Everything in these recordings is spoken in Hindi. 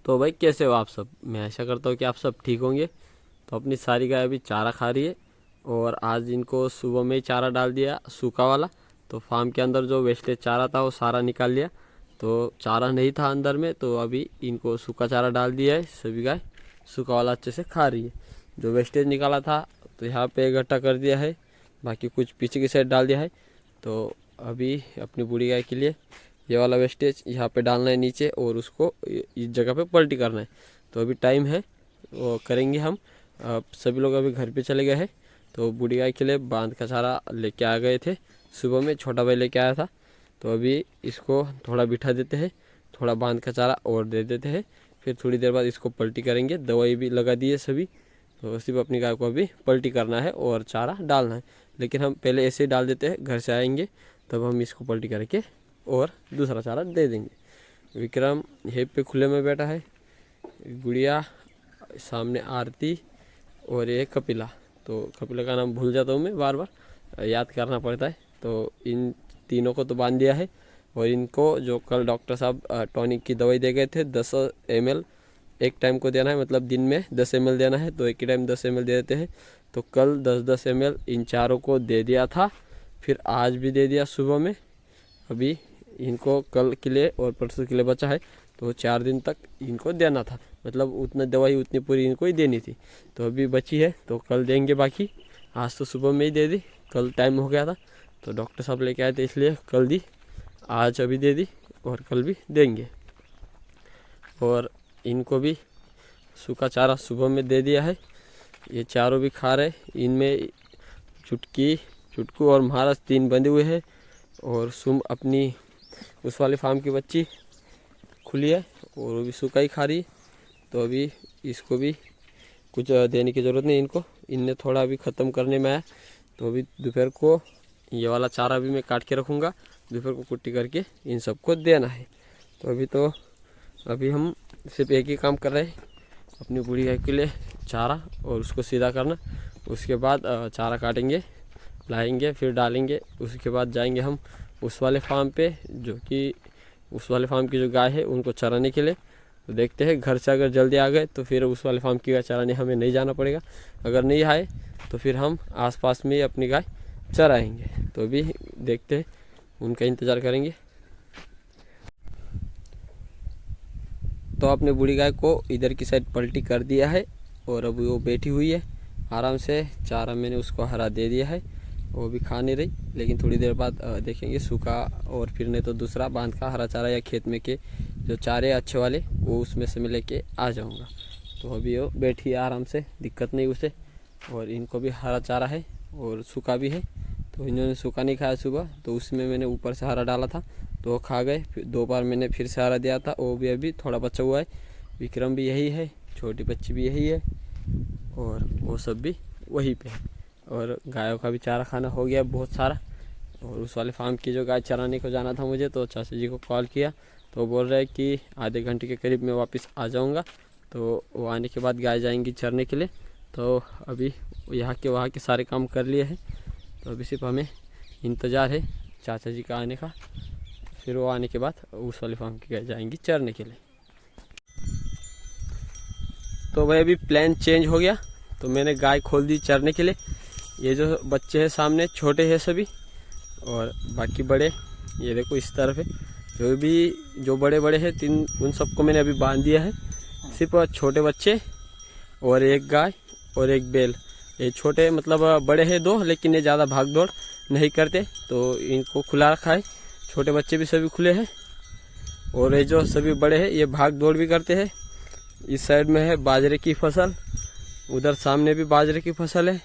तो भाई कैसे हो आप सब। मैं आशा करता हूँ कि आप सब ठीक होंगे। तो अपनी सारी गाय अभी चारा खा रही है और आज इनको सुबह में ही चारा डाल दिया सूखा वाला। तो फार्म के अंदर जो वेस्टेज चारा था वो सारा निकाल लिया, तो चारा नहीं था अंदर में, तो अभी इनको सूखा चारा डाल दिया है। सभी गाय सूखा वाला अच्छे से खा रही है। जो वेस्टेज निकाला था तो यहाँ पे इकट्ठा कर दिया है, बाकी कुछ पीछे की साइड डाल दिया है। तो अभी अपनी बूढ़ी गाय के लिए ये वाला वेस्टेज यहाँ पे डालना है नीचे और उसको इस जगह पे पलटी करना है। तो अभी टाइम है, वो करेंगे हम। अब सभी लोग अभी घर पे चले गए हैं। तो बूढ़ी गाय के लिए बांध का चारा लेके आ गए थे, सुबह में छोटा भाई लेके आया था। तो अभी इसको थोड़ा बिठा देते हैं, थोड़ा बांध का चारा और दे देते हैं, फिर थोड़ी देर बाद इसको पलटी करेंगे। दवाई भी लगा दी है सभी। तो सिर्फ अपनी गाय को अभी पलटी करना है और चारा डालना है, लेकिन हम पहले ऐसे ही डाल देते हैं। घर से आएंगे तब हम इसको पलटी करके और दूसरा चारा दे देंगे। विक्रम यहीं पे खुले में बैठा है, गुड़िया सामने आरती और ये कपिला। तो कपिला का नाम भूल जाता हूँ मैं, बार बार याद करना पड़ता है। तो इन तीनों को तो बांध दिया है और इनको जो कल डॉक्टर साहब टॉनिक की दवाई दे गए थे 10 ml एक टाइम को देना है, मतलब दिन में 10 ml देना है। तो एक ही टाइम 10 ml दे देते हैं। तो कल 10-10 ml इन चारों को दे दिया था, फिर आज भी दे दिया सुबह में। अभी इनको कल के लिए और परसों के लिए बचा है, तो 4 दिन तक इनको देना था, मतलब उतना दवाई उतनी पूरी इनको ही देनी थी। तो अभी बची है तो कल देंगे बाकी। आज तो सुबह में ही दे दी, कल टाइम हो गया था तो डॉक्टर साहब लेके आए थे इसलिए कल दी, आज अभी दे दी और कल भी देंगे। और इनको भी सूखा चारा सुबह में दे दिया है, ये चारों भी खा रहे। इनमें चुटकी, चुटकू और महाराज 3 बंधे हुए हैं और सुम अपनी उस वाले फार्म की बच्ची खुली है और वो भी सूखा ही खा रही है। तो अभी इसको भी कुछ देने की ज़रूरत नहीं इनको, इनने थोड़ा अभी ख़त्म करने में आया। तो अभी दोपहर को ये वाला चारा भी मैं काट के रखूँगा, दोपहर को कुट्टी करके इन सबको देना है। तो अभी हम सिर्फ एक ही काम कर रहे हैं, अपनी बूढ़ी गाय के लिए चारा और उसको सीधा करना। उसके बाद चारा काटेंगे, लाएंगे, फिर डालेंगे। उसके बाद जाएंगे हम उस वाले फार्म पे, जो कि उस वाले फार्म की जो गाय है उनको चराने के लिए। तो देखते हैं, घर से अगर जल्दी आ गए तो फिर उस वाले फार्म की गाय चराने हमें नहीं जाना पड़ेगा। अगर नहीं आए तो फिर हम आसपास में ही अपनी गाय चराएंगे। तो अभी देखते हैं, उनका इंतज़ार करेंगे। तो अपने बूढ़ी गाय को इधर की साइड पलटी कर दिया है और अभी वो बैठी हुई है आराम से। चारा मैंने उसको हरा दे दिया है, वो भी खा नहीं रही, लेकिन थोड़ी देर बाद देखेंगे सूखा और फिर नहीं तो दूसरा बांध का हरा चारा या खेत में के जो चारे अच्छे वाले वो उसमें से मैं लेके आ जाऊंगा। तो अभी वो बैठी है आराम से, दिक्कत नहीं उसे। और इनको भी हरा चारा है और सूखा भी है। तो इन्होंने सूखा नहीं खाया सुबह, तो उसमें मैंने ऊपर से हरा डाला था तो वो खा गए। फिर 2 बार मैंने फिर से हरा दिया था, वो भी अभी थोड़ा बचा हुआ है। विक्रम भी यही है, छोटी बच्ची भी यही है और वो सब भी वहीं पे है। और गायों का भी चारा खाना हो गया बहुत सारा। और उस वाले फार्म की जो गाय चराने को जाना था मुझे, तो चाचा जी को कॉल किया तो वो बोल रहे कि आधे घंटे के करीब मैं वापस आ जाऊंगा। तो वो आने के बाद गाय जाएंगी चरने के लिए। तो अभी यहाँ के वहाँ के सारे काम कर लिए हैं, तो अभी सिर्फ हमें इंतज़ार है चाचा जी का आने का। फिर वो आने के बाद उस वाले फार्म की गाय जाएंगी चरने के लिए। तो भाई अभी प्लान चेंज हो गया, तो मैंने गाय खोल दी चरने के लिए। ये जो बच्चे हैं सामने छोटे हैं सभी, और बाकी बड़े ये देखो इस तरफ है। जो बड़े बड़े हैं 3, उन सबको मैंने अभी बांध दिया है। सिर्फ छोटे बच्चे और एक गाय और एक बैल। ये छोटे मतलब बड़े हैं 2, लेकिन ये ज़्यादा भाग दौड़ नहीं करते, तो इनको खुला रखा है। छोटे बच्चे भी सभी खुले हैं और ये जो सभी बड़े हैं ये भाग दौड़ भी करते हैं। इस साइड में है बाजरे की फसल, उधर सामने भी बाजरे की फसल है।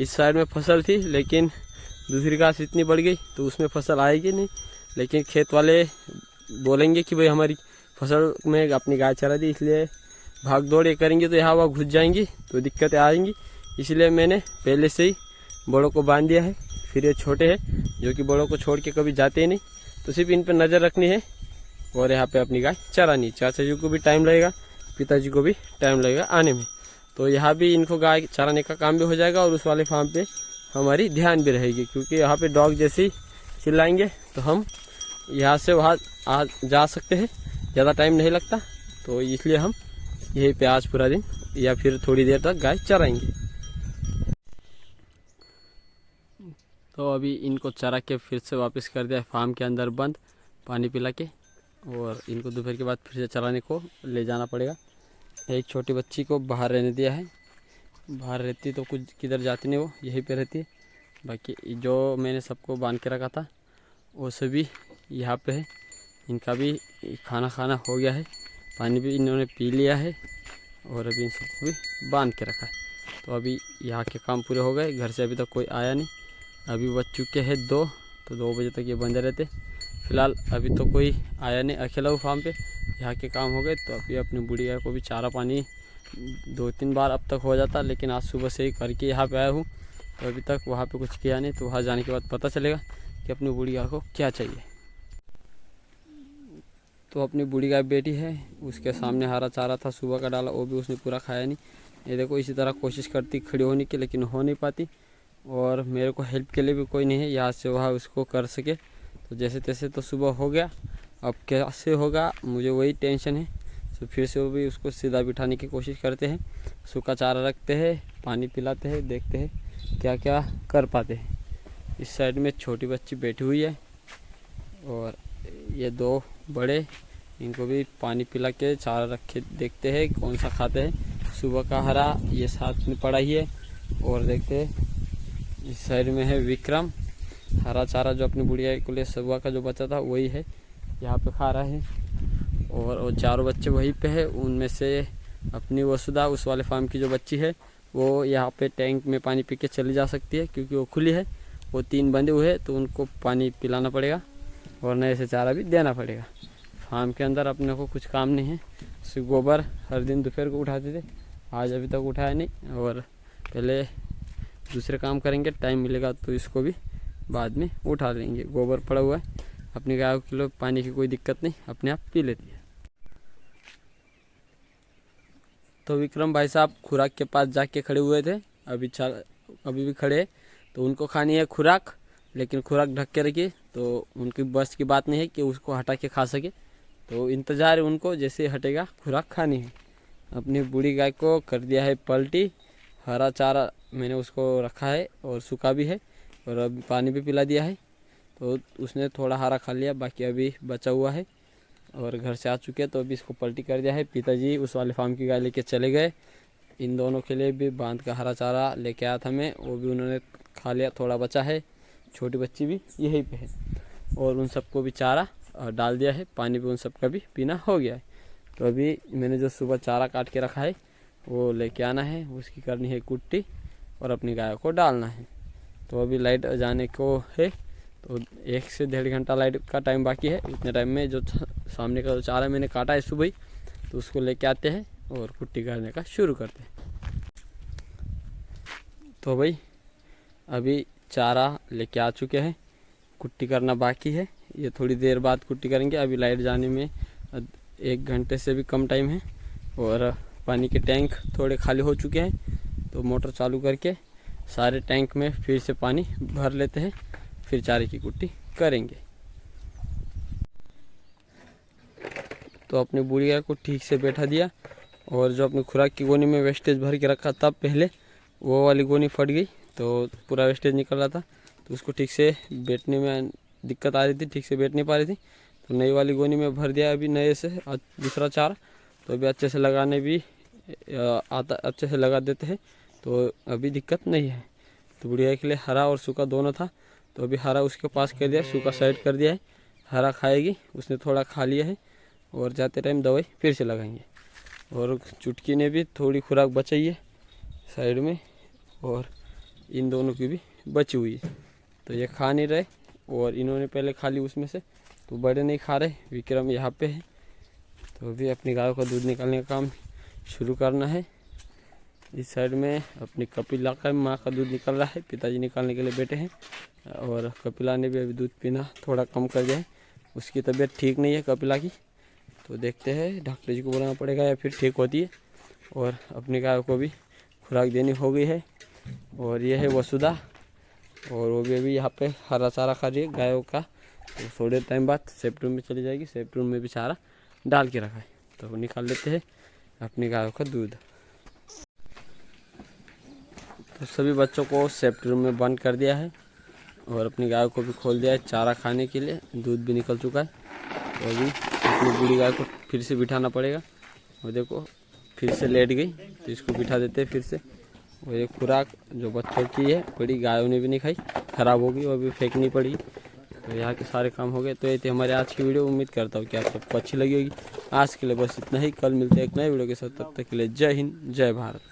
इस साइड में फसल थी लेकिन दूसरी घास इतनी बढ़ गई तो उसमें फसल आएगी नहीं। लेकिन खेत वाले बोलेंगे कि भाई हमारी फसल में अपनी गाय चरा दी, इसलिए भाग दौड़ ये करेंगे तो यहाँ वहाँ घुस जाएंगी तो दिक्कतें आएंगी। इसलिए मैंने पहले से ही बड़ों को बांध दिया है। फिर ये छोटे हैं जो कि बड़ों को छोड़ के कभी जाते ही नहीं, तो सिर्फ इन पर नज़र रखनी है और यहाँ पे अपनी गाय चरानी। चाचा जी को भी टाइम लगेगा, पिताजी को भी टाइम लगेगा आने में। तो यहाँ भी इनको गाय चराने का काम भी हो जाएगा और उस वाले फार्म पे हमारी ध्यान भी रहेगी, क्योंकि यहाँ पे डॉग जैसे ही चिल्लाएंगे तो हम यहाँ से वहाँ जा सकते हैं, ज़्यादा टाइम नहीं लगता। तो इसलिए हम यहीं पे आज पूरा दिन या फिर थोड़ी देर तक गाय चराएंगे। तो अभी इनको चरा के फिर से वापस कर दिया फार्म के अंदर बंद पानी पिला के, और इनको दोपहर के बाद फिर से चराने को ले जाना पड़ेगा। एक छोटी बच्ची को बाहर रहने दिया है, बाहर रहती तो कुछ किधर जाती नहीं, वो यहीं पे रहती है। बाकी जो मैंने सबको बांध के रखा था वो सभी यहाँ पे है। इनका भी खाना हो गया है, पानी भी इन्होंने पी लिया है, और अभी इन सबको भी बांध के रखा है। तो अभी यहाँ के काम पूरे हो गए। घर से अभी तक कोई आया नहीं, अभी बज चुके हैं 2, तो 2 बजे तक ये बंदे रहते। फिलहाल अभी तो कोई आया नहीं, अकेला हूँ फार्म पे। यहाँ के काम हो गए तो अभी अपनी बूढ़ी गाय को भी चारा पानी 2-3 बार अब तक हो जाता, लेकिन आज सुबह से ही करके यहाँ पे आया हूँ। तो अभी तक वहाँ पे कुछ किया नहीं, तो वहाँ जाने के बाद पता चलेगा कि अपनी बूढ़ी गाय को क्या चाहिए। तो अपनी बूढ़ी गाय बेटी है, उसके सामने हरा चारा था सुबह का डाला, वो भी उसने पूरा खाया नहीं। ये देखो इसी तरह कोशिश करती खड़ी होने की, लेकिन हो नहीं पाती, और मेरे को हेल्प के लिए भी कोई नहीं है यहाँ से वहाँ उसको कर सके। तो जैसे तैसे तो सुबह हो गया, अब कैसे होगा मुझे वही टेंशन है। तो फिर से वो भी उसको सीधा बिठाने की कोशिश करते हैं, सूखा चारा रखते हैं, पानी पिलाते हैं, देखते हैं क्या क्या कर पाते हैं। इस साइड में छोटी बच्ची बैठी हुई है, और ये 2 बड़े, इनको भी पानी पिला के चारा रखे देखते हैं कौन सा खाते हैं। सुबह का हरा ये साथ में पड़ा ही है, और देखते हैं इस साइड में है विक्रम, हरा चारा जो अपनी बुढ़िया के लिए सुबह का जो बचा था वही है, यहाँ पे खा रहा है। और वो 4 बच्चे वहीं पे है, उनमें से अपनी वसुधा उस वाले फार्म की जो बच्ची है वो यहाँ पे टैंक में पानी पी के चली जा सकती है, क्योंकि वो खुली है। वो 3 बंदे हुए तो उनको पानी पिलाना पड़ेगा और नए से चारा भी देना पड़ेगा। फार्म के अंदर अपने को कुछ काम नहीं है, सिर्फ गोबर हर दिन दोपहर को उठाते थे, आज अभी तक उठाया नहीं, और पहले दूसरे काम करेंगे, टाइम मिलेगा तो इसको भी बाद में उठा लेंगे। गोबर पड़ा हुआ है, अपनी गाय के लिए पानी की कोई दिक्कत नहीं, अपने आप पी लेती है। तो विक्रम भाई साहब खुराक के पास जाके खड़े हुए थे, अभी भी खड़े हैं। तो उनको खानी है खुराक, लेकिन खुराक ढक के रखिए, तो उनकी बस की बात नहीं है कि उसको हटा के खा सके। तो इंतज़ार है उनको, जैसे हटेगा खुराक खानी है। अपनी बूढ़ी गाय को कर दिया है पलटी, हरा चारा मैंने उसको रखा है और सूखा भी है, और अभी पानी भी पिला दिया है। तो उसने थोड़ा हरा खा लिया, बाकी अभी बचा हुआ है, और घर से आ चुके हैं। तो अभी इसको पलटी कर दिया है। पिताजी उस वाले फार्म की गाय लेके चले गए, इन दोनों के लिए भी बांध का हरा चारा लेके आया था मैं, वो भी उन्होंने खा लिया, थोड़ा बचा है। छोटी बच्ची भी यहीं पे है, और उन सबको भी चारा डाल दिया है, पानी भी उन सबका भी पीना हो गया है। तो अभी मैंने जो सुबह चारा काट के रखा है वो लेके आना है, उसकी करनी है कुट्टी, और अपनी गाय को डालना है। तो अभी लाइट जाने को है, तो 1 से 1.5 घंटा लाइट का टाइम बाकी है। इतने टाइम में जो सामने का जो चारा मैंने काटा है सुबह ही, तो उसको लेके आते हैं और कुट्टी करने का शुरू करते हैं। तो भाई अभी चारा लेके आ चुके हैं, कुट्टी करना बाकी है, ये थोड़ी देर बाद कुट्टी करेंगे। अभी लाइट जाने में 1 घंटे से भी कम टाइम है, और पानी के टैंक थोड़े खाली हो चुके हैं। तो मोटर चालू करके सारे टैंक में फिर से पानी भर लेते हैं, फिर चारे की कुट्टी करेंगे। तो अपनी बूढ़ी गाय को ठीक से बैठा दिया, और जो अपनी खुराक की गोनी में वेस्टेज भर के रखा था पहले, वो वाली गोनी फट गई, तो पूरा वेस्टेज निकल रहा था। तो उसको ठीक से बैठने में दिक्कत आ रही थी, ठीक से बैठ नहीं पा रही थी। तो नई वाली गोनी में भर दिया अभी नए से दूसरा चारा। तो अभी अच्छे से लगाने भी आता, अच्छे से लगा देते हैं, तो अभी दिक्कत नहीं है। तो बुढ़िया के लिए हरा और सूखा दोनों था, तो अभी हरा उसके पास कर दिया, सूखा साइड कर दिया है। हरा खाएगी, उसने थोड़ा खा लिया है, और जाते टाइम दवाई फिर से लगाएंगे। और चुटकी ने भी थोड़ी खुराक बचाई है साइड में, और इन दोनों की भी बची हुई है। तो ये खा नहीं रहे, और इन्होंने पहले खा ली उसमें से, तो बड़े नहीं खा रहे। विक्रम यहाँ पे है, तो अभी अपनी गायों का दूध निकालने का काम शुरू करना है। इस साइड में अपनी कपिला का माँ का दूध निकल रहा है, पिताजी निकालने के लिए बैठे हैं। और कपिला ने भी अभी दूध पीना थोड़ा कम कर दिया है, उसकी तबीयत ठीक नहीं है कपिला की। तो देखते हैं, डॉक्टर जी को बुलाना पड़ेगा या फिर ठीक होती है। और अपनी गाय को भी खुराक देनी हो गई है। और ये है वसुधा, और वो भी अभी यहाँ पे हरा चारा खा रही है गायों का। तो थोड़े टाइम बाद सेफ्ट रूम में चली जाएगी, सेफ्ट रूम में भी चारा डाल के रखा है। तो निकाल लेते हैं अपनी गायों का दूध। तो सभी बच्चों को सेफ्टी रूम में बंद कर दिया है और अपनी गायों को भी खोल दिया है चारा खाने के लिए। दूध भी निकल चुका है। तो अभी अपनी बूढ़ी गाय को फिर से बिठाना पड़ेगा। और देखो फिर से लेट गई, तो इसको बिठा देते हैं फिर से। और ये खुराक जो बच्चों की है बड़ी गायों ने भी नहीं खाई, ख़राब होगी और भी फेंकनी पड़ी। तो यहाँ के सारे काम हो गए। तो ये थी हमारे आज की वीडियो। उम्मीद करता हूँ कि आप सबको अच्छी लगी होगी। आज के लिए बस इतना ही। कल मिलते हैं एक नए वीडियो के साथ। तब तक के लिए जय हिंद, जय भारत।